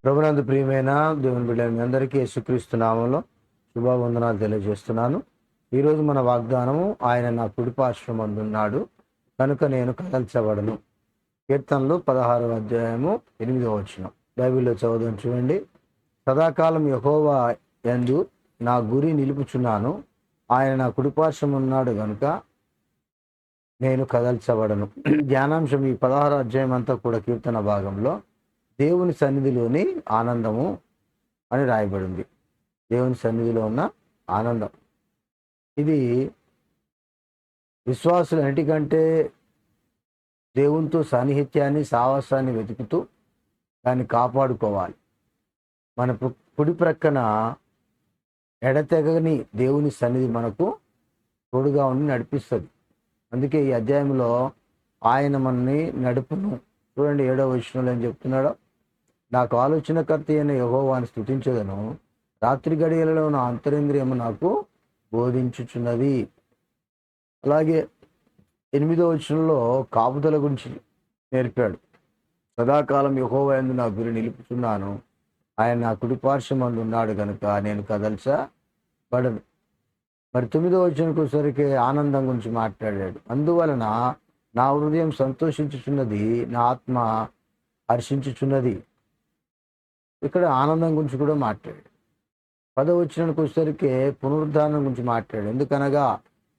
ప్రభునందు ప్రియమైన దేవుని బిడ్డల మీ అందరికీ యేసుక్రీస్తు నామంలో శుభవందనాలు తెలియజేస్తున్నాను. ఈరోజు మన వాగ్దానము, ఆయన నా కుడిపార్శ్వమందున్నాడు కనుక నేను కదల్చబడను. కీర్తనలు 16వ అధ్యాయము 8వ వచనం బైబిల్లో చదువుదాం చూడండి. సదాకాలం యెహోవా యందు నా గురి నిలుపుచున్నాను, ఆయన నా కుడిపార్శ్వమున్నాడు గనుక నేను కదల్చబడను. ధ్యానాంశం ఈ 16వ అధ్యాయం అంతా కూడా కీర్తన భాగంలో దేవుని సన్నిధిలోని ఆనందము అని రాయబడింది. దేవుని సన్నిధిలో ఉన్న ఆనందం ఇది విశ్వాసులు అన్నిటికంటే దేవునితో సాన్నిహిత్యాన్ని, సావాసాన్ని వెతుకుతూ దాన్ని కాపాడుకోవాలి. మన కుడి ప్రక్కన ఎడతెగని దేవుని సన్నిధి మనకు తోడుగా ఉండి నడిపిస్తుంది. అందుకే ఈ అధ్యాయంలో ఆయన మనని నడుపును. చూడండి 7వ వచనంలో ఏం చెప్తున్నాడో, నాకు ఆలోచనకర్త అయిన యెహోవాను స్తుతించదను, రాత్రి గడియలలో నా అంతరింద్రియము నాకు బోధించుచున్నది. అలాగే 8వ వచనంలో కాపుదల గురించి నేర్పాడు. సదాకాలం యెహోవా యందు నా గురి నిలుపుచున్నాను, ఆయన నా కుడిపార్శ్వమందు ఉన్నాడు కనుక నేను కదల్చబడను. మరి 9వ వచనంకు సరికి ఆనందం గురించి మాట్లాడాడు. అందువలన నా హృదయం సంతోషించుచున్నది, నా ఆత్మ హర్షించుచున్నది. ఇక్కడ ఆనందం గురించి కూడా మాట్లాడాడు. 10వ వచనానికి వచ్చేసరికి పునరుద్ధానం గురించి మాట్లాడాడు. ఎందుకనగా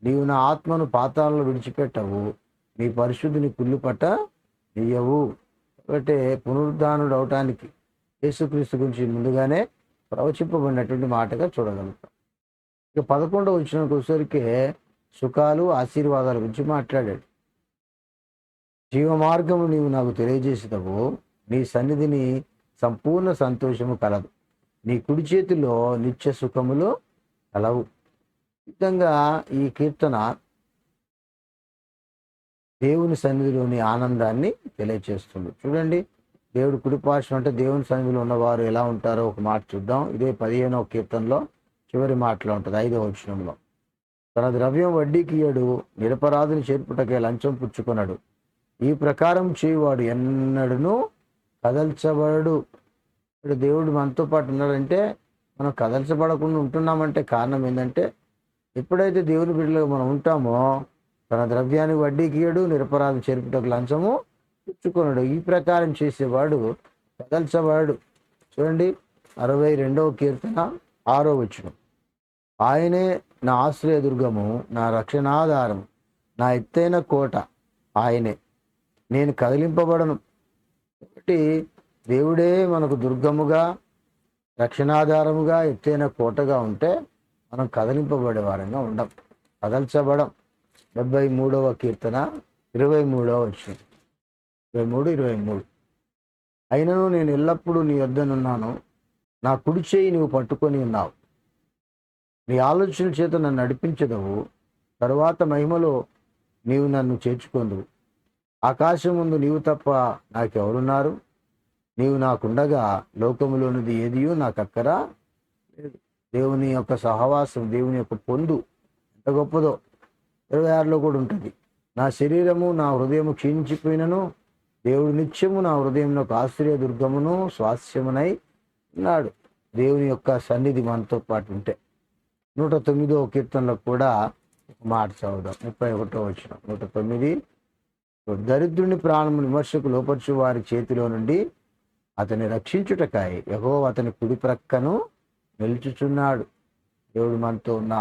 నీవు నా ఆత్మను పాతాళంలో విడిచిపెట్టవు, నీ పరిశుద్ధిని కుళ్ళుపట్ట నీయవు. కాబట్టి పునరుద్ధానుడు అవటానికి యేసుక్రీస్తు గురించి ముందుగానే ప్రవచింపబడినటువంటి మాటగా చూడగలుగుతాం. ఇక 11వ వచనానికి వచ్చేసరికి సుఖాలు, ఆశీర్వాదాల గురించి మాట్లాడాడు. జీవమార్గము నీవు నాకు తెలియజేసేటవు, నీ సన్నిధిని సంపూర్ణ సంతోషము కలదు, నీ కుడి చేతిలో నిత్య సుఖములు కలవు. విధంగా ఈ కీర్తన దేవుని సన్నిధిలోని ఆనందాన్ని తెలియచేస్తుంది. చూడండి, దేవుడు కుడిపార్శ్వం అంటే దేవుని సన్నిధిలో ఉన్నవారు ఎలా ఉంటారో ఒక మాట చూద్దాం. ఇదే 15వ కీర్తనలో చివరి మాటలో ఉంటుంది, 5వ వచనంలో. తన ద్రవ్యం వడ్డీకి ఇయ్యడు, నిరపరాధిని చేర్పుటకే లంచం పుచ్చుకొనడు, ఈ ప్రకారం చేయువాడు ఎన్నడూను కదల్చబడడు. ఇప్పుడు దేవుడు మనతో పాటు ఉన్నాడంటే మనం కదల్చబడకుండా ఉంటున్నామంటే కారణం ఏంటంటే, ఎప్పుడైతే దేవుని బిడ్డలుగా మనం ఉంటామో తన ద్రవ్యానికి వడ్డీకి ఇయ్యడు, నిరపరాధి చేర్పుటకు లంచము పుచ్చుకొనడు, ఈ ప్రకారం చేసేవాడు కదల్చబడడు. చూడండి 62వ కీర్తన 6వ వచనం, ఆయనే నా ఆశ్రయదుర్గము, నా రక్షణాధారము, నా ఎత్తైన కోట ఆయనే, నేను కదిలింపబడను. కాబట్టి దేవుడే మనకు దుర్గముగా, రక్షణాధారముగా, ఎత్తైన కోటగా ఉంటే మనం కదిలింపబడే వారంగా ఉండం, కదల్చబడం. 73వ కీర్తన 23వ వచనం, 23 అయినను నేను ఎల్లప్పుడూ నీ యొద్దనున్నాను, నా కుడి చేయి నువ్వు పట్టుకొని ఉన్నావు, నీ ఆలోచన చేత నన్ను నడిపించదవు, తరువాత మహిమలో నీవు నన్ను చేర్చుకొందువు. ఆకాశం ముందు నీవు తప్ప నాకెవరున్నారు, నీవు నాకుండగా లోకములోనిది ఏదియూ నాకు అక్కరా లేదు. దేవుని యొక్క సహవాసం, దేవుని యొక్క పొందు ఎంత గొప్పదో 26లో కూడా ఉంటుంది. నా శరీరము, నా హృదయము క్షీణించిపోయినను దేవుడు నిత్యము నా హృదయం ఒక ఆశ్రయ దుర్గమును స్వాస్యమునై ఉన్నాడు. దేవుని యొక్క సన్నిధి మనతో పాటు ఉంటే. 109వ కీర్తనలో కూడా ఒక మాట చదువుదాం, 31వ వచనం. 109, దరిద్రుని ప్రాణము విమర్శకు లోపర్చు వారి చేతిలో నుండి అతని రక్షించుటకాయి యెహోవా అతని కుడి ప్రక్కను నిలుచుచున్నాడు. దేవుడు మనతో ఉన్న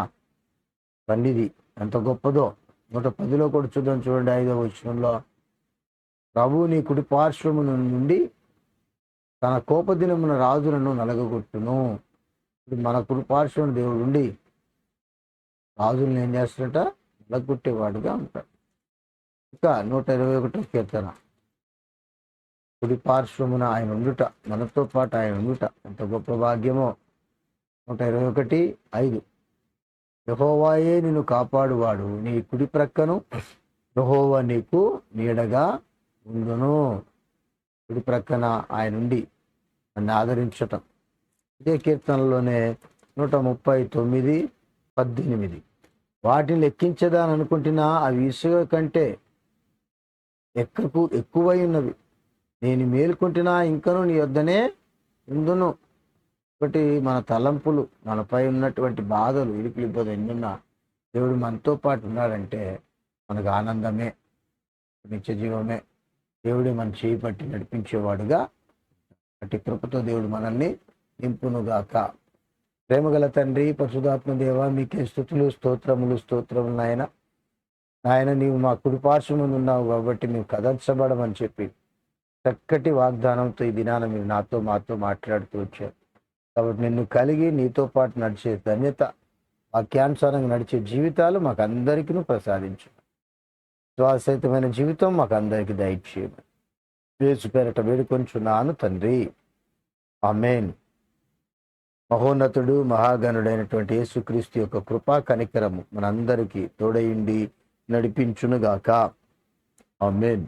సన్నిధి ఎంత గొప్పదో 110లో కూడా చూద్దాం. చూడండి 5వ వచనంలో, ప్రభువు నీ కుడి పార్శ్వము నుండి తన కోపదినమున రాజులను నలగగొట్టును. ఇప్పుడు మన కుడి పార్శ్వం దేవుడు ఉండి రాజులను ఏం చేస్తాడట, నలగొట్టేవాడుగా ఉంటాడు. ఇంకా 121వ కీర్తన, కుడి పార్శ్వమున ఆయన ఉండుట, మనతో పాటు ఆయన ఉండుట ఎంత గొప్ప భాగ్యమో. 121:5, యెహోవాయే నిన్ను కాపాడువాడు, నీ కుడి ప్రక్కను యెహోవా నీకు నీడగా ఉండును. కుడి ప్రక్కన ఆయన ఉండి నన్ను ఆదరించటం. ఇదే కీర్తనలోనే 139, 18, వాటిని లెక్కించదాని అనుకుంటున్నా అవి ఇసుక కంటే ఎక్కువై ఉన్నవి, నేను మేలుకుంటున్నా ఇంకను నీ యొద్దనే ఉందును. ఒకటి మన తలంపులు, మనపై ఉన్నటువంటి బాధలు, ఇరుకులు ఇబ్బందులు ఎన్నున్నా దేవుడు మనతో పాటు ఉన్నాడంటే మనకు ఆనందమే, నిత్య జీవమే. దేవుడే మన చేయి పట్టి నడిపించేవాడుగా అట్టి కృపతో దేవుడు మనల్ని నింపునుగాక. ప్రేమగల తండ్రి, పరిశుధాత్మ దేవ, మీకే స్తుతులు, స్తోత్రములు నాయన. నీవు మా కుడిపార్శ్వమున ఉన్నావు కాబట్టి మేము కదల్చబడమని చెప్పి చక్కటి వాగ్దానంతో ఈ దినాన మీరు మాతో మాట్లాడుతూ వచ్చారు. కాబట్టి నిన్ను కలిగి నీతో పాటు నడిచే ధన్యత, వాక్యానుసారంగా నడిచే జీవితాలు మాకు అందరికీ ప్రసాదించు. శ్వాసహితమైన జీవితం మాకు అందరికీ దయచేయమని యేసు పేరట వేడుకొంచున్నాను తండ్రి, ఆమేన్. మహోన్నతుడు, మహాగణుడైనటువంటి యేసుక్రీస్తు యొక్క కృపా కనికరము మనందరికీ తోడయుండి నడిపించునుగాక. ఆమేన్.